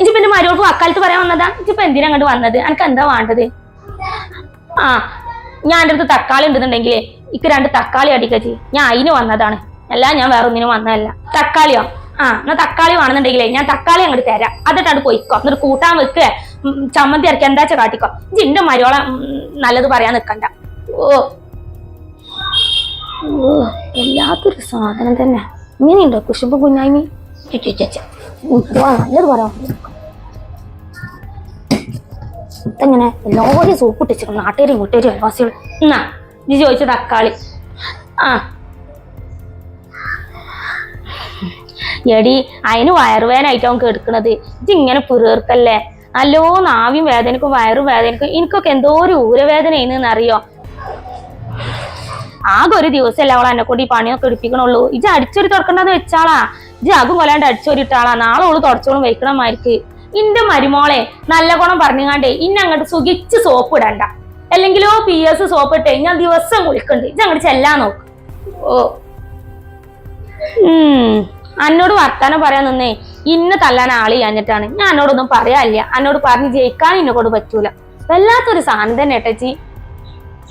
ഇജിപ്പോ എന്റെ മരുമോൾക്ക് വക്കാലത്ത് പറയാൻ വന്നതാ? ഇജിപ്പോ എന്തിനാ അങ്ങോട്ട് വന്നത്? എനിക്ക് എന്താ വേണ്ടത്? ആ, ഞാൻ എൻ്റെ അടുത്ത് തക്കാളി ഉണ്ടെന്നുണ്ടെങ്കിലേ ഇക്ക് 2 തക്കാളി അടിക്കച്ചി. ഞാൻ അതിന് വന്നതാണ്, അല്ല ഞാൻ വേറെ ഒന്നിനും വന്നതല്ല. തക്കാളിയോ? ആ, എന്നാ തക്കാളി വേണമെന്നുണ്ടെങ്കിലേ ഞാൻ തക്കാളി അങ്ങോട്ട് തരാം. അതിട്ടാണ് പോയിക്കോ. എന്നിട്ട് കൂട്ടാൻ വെക്കുക, ചമ്മന്തി അരക്കുക, എന്താ വെച്ചാൽ കാട്ടിക്കോ. ഇന്റെ മരുവോളെ നല്ലത് പറയാൻ നിൽക്കണ്ട. ഓ എല്ലാത്തൊരു സാധനം തന്നെ. ഇങ്ങനെയുണ്ടോ കുശുമ്പ് കുഞ്ഞായ്മ? നല്ലത് പറയാൻ ഇങ്ങനെ എല്ലാവരും സൂപ്പ് ഇട്ടിച്ചിട്ടുണ്ട്. നാട്ടുകാരും വീട്ടുകാരും അയൽവാസികൾ. എന്നാ ഇജ്ജ് ചോദിച്ച തക്കാളി. ആ എടി, അതിന് വയറുവേദനായിട്ട് അവൻ കെടുക്കണത്. ഇങ്ങനെ പിറേർക്കല്ലേ. നല്ലോ നാവിയും വേദനക്കും വയറും വേദനക്കും. എനിക്കൊക്കെ എന്തോ ഒരു ഊരവേദനയെന്ന് അറിയോ? ആകെ ഒരു ദിവസമല്ല അവൾ എന്നെ കൂടി ഈ പണിയൊക്കെ എടുപ്പിക്കണുള്ളൂ. ഇജ്ജ് അടിച്ചൊരു തുറക്കണ്ടെന്ന് വെച്ചാളാ. ഇജ്ജ് ആകും കൊല്ലാണ്ട് അടിച്ചൊരിട്ടാളാ. നാളെ ഓള് തുടച്ചോളും വെക്കണമായിരിക്ക്. ഇന്റെ മരുമോളെ നല്ല ഗുണം പറഞ്ഞാണ്ടേ ഇന്നെ അങ്ങോട്ട് സുഖിച്ച് സോപ്പ് ഇടണ്ട. അല്ലെങ്കിലോ PS സോപ്പ് ഇട്ടേ ഞാൻ ദിവസം കുളിക്കണ്ട്. ഇജ്ജ് അങ്ങോട്ട് ചെല്ലാൻ നോക്ക്. ഓ എന്നോട് വർത്താനം പറയാൻ നിന്നേ ഇന്നെ തല്ലാൻ ആള് ചെയ്യാഞ്ഞിട്ടാണ്. ഞാൻ എന്നോടൊന്നും പറയാനില്ല. എന്നോട് പറഞ്ഞ് ജയിക്കാൻ എന്നെ കൊണ്ട് പറ്റൂല. വല്ലാത്തൊരു സാധനം തന്നെ ഏട്ടച്ചി.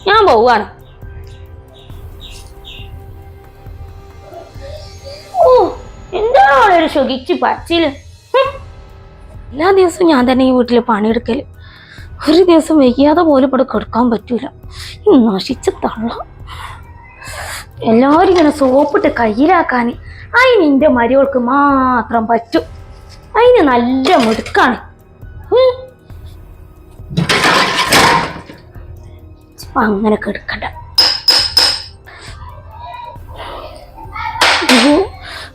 ഞാൻ പോവാണ്. ഓ എന്താണ് ഒരു സുഖിച്ച് പച്ചില്. എല്ലാ ദിവസവും ഞാൻ തന്നെ ഈ വീട്ടില് പണിയെടുക്കല്. ഒരു ദിവസം വൈകാതെ പോലും ഇവിടെ കൊടുക്കാൻ പറ്റൂല. നശിച്ച് തള്ള. എല്ലാവരും ഇങ്ങനെ സോപ്പിട്ട് കയ്യിലാക്കാൻ അതിന് നിന്റെ മരുവൾക്ക് മാത്രം പറ്റും. അതിന് നല്ല മിടുക്കാണ്. അങ്ങനെ കെടുക്കണ്ട.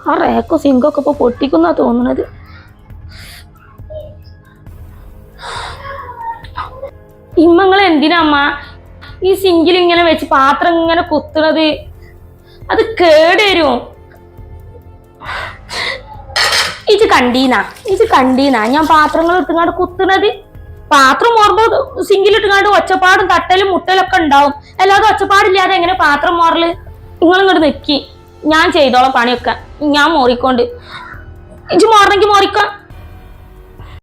ആ റേക്കോ സിങ്കൊക്കെ ഇപ്പൊ പൊട്ടിക്കുന്നാ തോന്നുന്നത്. ഇമ്മങ്ങൾ എന്തിനമ്മ ഈ സിങ്കിൽ ഇങ്ങനെ വെച്ച് പാത്രം ഇങ്ങനെ കുത്തുന്നത്? അത് കേടുവരും. ഇത് കണ്ടീനാ ഞാൻ പാത്രങ്ങൾ ഇട്ടുങ്ങാണ്ട് കുത്തുന്നത്? പാത്രം മോറുമ്പോ സിങ്കിലിട്ടുങ്ങാണ്ട് ഒച്ചപ്പാടും തട്ടലും മുട്ടലും ഒക്കെ ഉണ്ടാവും. അല്ലാതെ ഒച്ചപ്പാടില്ലാതെ എങ്ങനെ പാത്രം മോറല്? നിങ്ങളിങ്ങോട്ട് നിക്കി, ഞാൻ ചെയ്തോളാം പണിയൊക്കെ. ഞാൻ മോറിക്കൊണ്ട്. ഇജ്ജ് മോറണെങ്കി മോറിക്കോ.